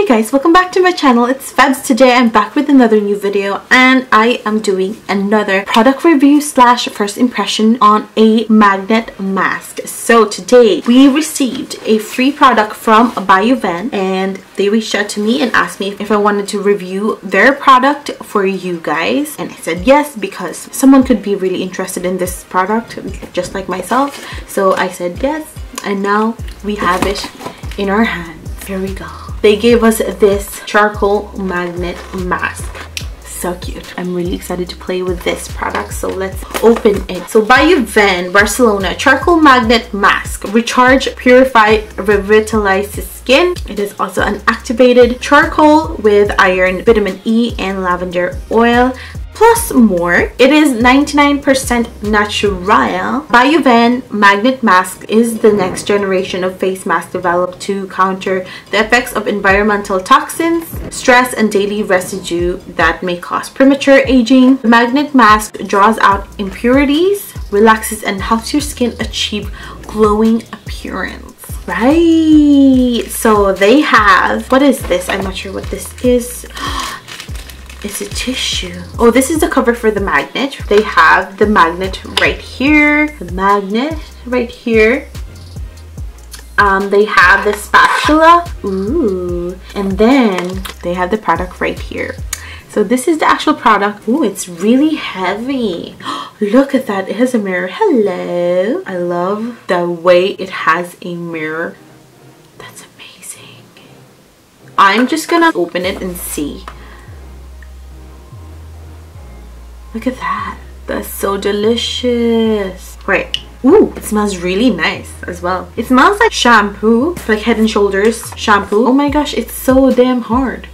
Hey guys, welcome back to my channel. It's Febs. Today I'm back with another new video and I am doing another product review slash first impression on a magnet mask. So today we received a free product from Bioven and they reached out to me and asked me if I wanted to review their product for you guys, and I said yes because someone could be really interested in this product just like myself. So I said yes and now we have it in our hands. Here we go. They gave us this charcoal magnet mask. So cute. I'm really excited to play with this product, so let's open it. So Bioven Barcelona charcoal magnet mask. Recharge, purify, revitalize skin. It is also an activated charcoal with iron, vitamin E and lavender oil, plus more. It is 99% natural. Bioven magnet mask is the next generation of face mask developed to counter the effects of environmental toxins, stress and daily residue that may cause premature aging. The magnet mask draws out impurities, relaxes and helps your skin achieve glowing appearance. Right, so they have, what is this? I'm not sure what this is. It's a tissue. Oh, this is the cover for the magnet. They have the magnet right here, the magnet right here. They have the spatula. Ooh, and then they have the product right here. So this is the actual product. Ooh, it's really heavy. Look at that. It has a mirror. Hello. I love the way it has a mirror. That's amazing. I'm just gonna open it and see. Look at that. That's so delicious. Wait. Ooh, it smells really nice as well. It smells like shampoo, like Head and Shoulders shampoo. Oh my gosh, it's so damn hard.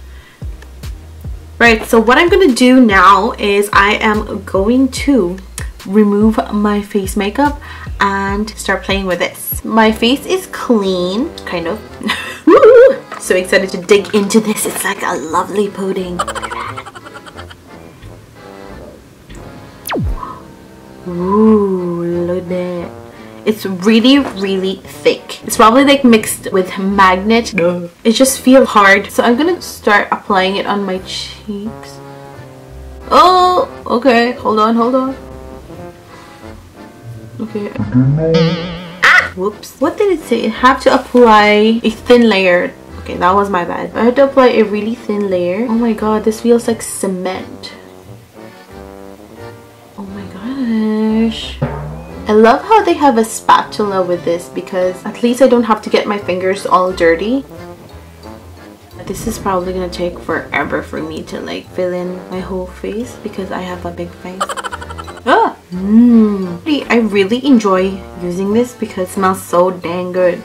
Right, so what I'm gonna do now is I am going to remove my face makeup and start playing with this. My face is clean, kind of. Woo! So excited to dig into this. It's like a lovely pudding. Ooh, look at that. It's really thick. It's probably like mixed with magnet. No. It just feels hard. So I'm gonna start applying it on my cheeks. Oh, okay. Hold on. Okay. Ah! Whoops. What did it say? I have to apply a thin layer. Okay, that was my bad. I had to apply a really thin layer. Oh my god, this feels like cement. Oh my gosh. I love how they have a spatula with this because at least I don't have to get my fingers all dirty. This is probably gonna take forever for me to like fill in my whole face because I have a big face. Ah! I really enjoy using this because it smells so dang good.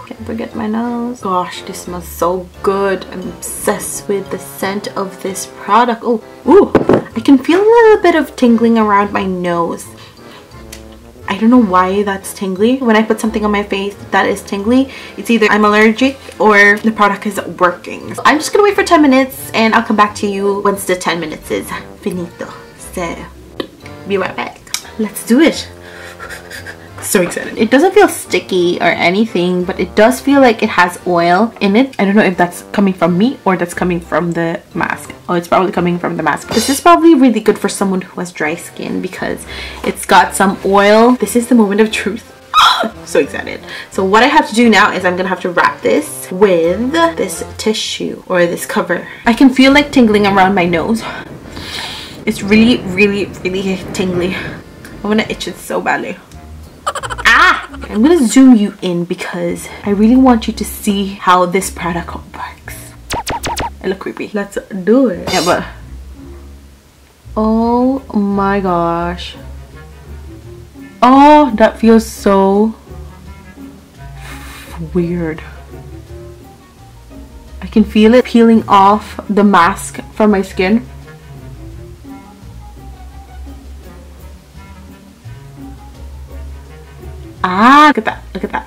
Can't forget my nose. Gosh, this smells so good. I'm obsessed with the scent of this product. Oh, ooh! I can feel a little bit of tingling around my nose. I don't know why that's tingly. When I put something on my face that is tingly, it's either I'm allergic or the product is working. So I'm just gonna wait for 10 minutes and I'll come back to you once the 10 minutes is finito. So, be right back. Let's do it. So excited. It doesn't feel sticky or anything, but it does feel like it has oil in it. I don't know if that's coming from me or that's coming from the mask. Oh, it's probably coming from the mask. This is probably really good for someone who has dry skin because it's got some oil. This is the moment of truth. So excited. So what I have to do now is I'm gonna have to wrap this with this tissue or this cover. I can feel like tingling around my nose. It's really tingly. I'm gonna itch it so badly. Ah! I'm gonna zoom you in because I really want you to see how this product works. I look creepy. Let's do it. Yeah, but oh my gosh. Oh, that feels so weird. I can feel it peeling off the mask from my skin. Ah, look at that.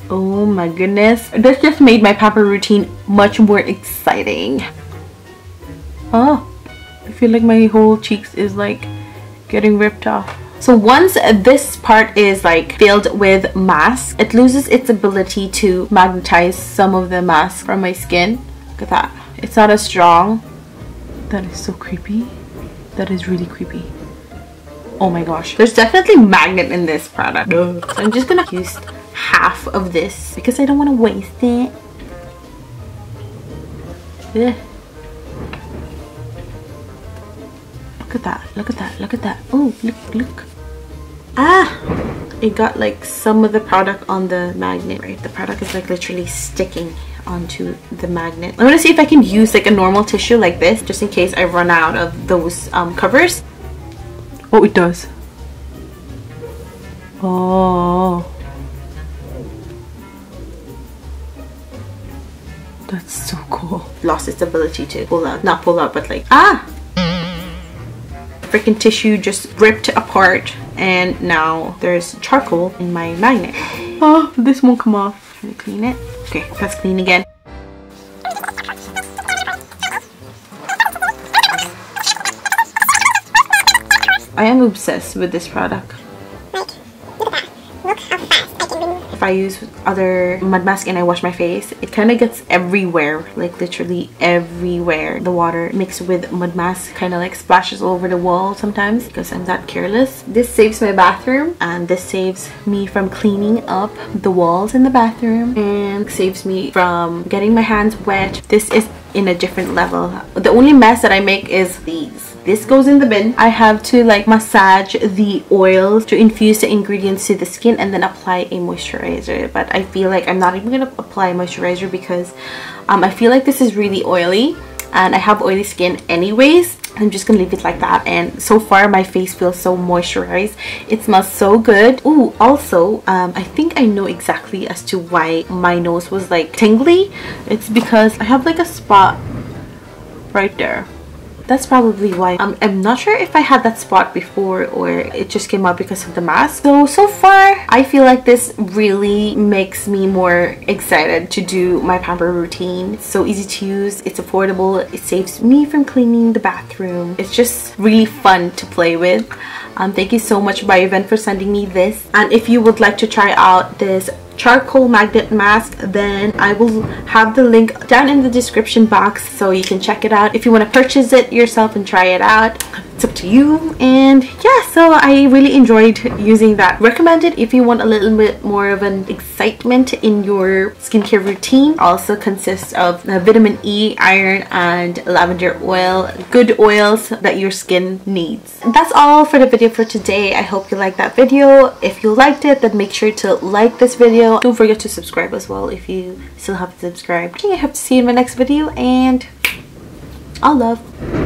Oh my goodness. This just made my pamper routine much more exciting. Oh, I feel like my whole cheeks is like getting ripped off. So once this part is like filled with mask, it loses its ability to magnetize some of the mask from my skin. Look at that. It's not as strong. That is so creepy. That is really creepy. Oh my gosh. There's definitely magnet in this product. So I'm just gonna use half of this because I don't want to waste it. Ugh. Look at that. Look at that. Look at that. Oh, look. Ah! It got like some of the product on the magnet, right? The product is like literally sticking onto the magnet. I'm gonna see if I can use like a normal tissue like this just in case I run out of those covers. Oh, it does. Oh, that's so cool. Lost its ability to pull out, not pull out, but like, ah! Freaking tissue just ripped apart, and now there's charcoal in my magnet. Oh, this won't come off. Trying to clean it. Okay, let's clean again. I am obsessed with this product. Like, look at that. Look how fast I can remove. If I use other mud mask and I wash my face, it kind of gets everywhere, like literally everywhere. The water mixed with mud mask kind of like splashes all over the wall sometimes because I'm that careless. This saves my bathroom, and this saves me from cleaning up the walls in the bathroom, and saves me from getting my hands wet. This is in a different level. The only mess that I make is these. This goes in the bin. I have to like massage the oils to infuse the ingredients to the skin and then apply a moisturizer, but I feel like I'm not even gonna apply moisturizer because I feel like this is really oily and I have oily skin anyways. I'm just gonna leave it like that, and so far my face feels so moisturized. It smells so good. Ooh, also I think I know exactly as to why my nose was like tingly. It's because I have like a spot right there. That's probably why. I'm not sure if I had that spot before or it just came out because of the mask. So far I feel like this really makes me more excited to do my pamper routine. It's so easy to use, it's affordable, it saves me from cleaning the bathroom. It's just really fun to play with. Thank you so much Bioven for sending me this, and if you would like to try out this charcoal magnet mask, then I will have the link down in the description box so you can check it out if you want to purchase it yourself and try it out. It's up to you. And yeah, so I really enjoyed using that. Recommend it if you want a little bit more of an excitement in your skincare routine. Also consists of vitamin E, iron, and lavender oil, good oils that your skin needs. And that's all for the video for today. I hope you liked that video. If you liked it, then make sure to like this video. Don't forget to subscribe as well if you still haven't subscribed. I hope to see you in my next video, and all love.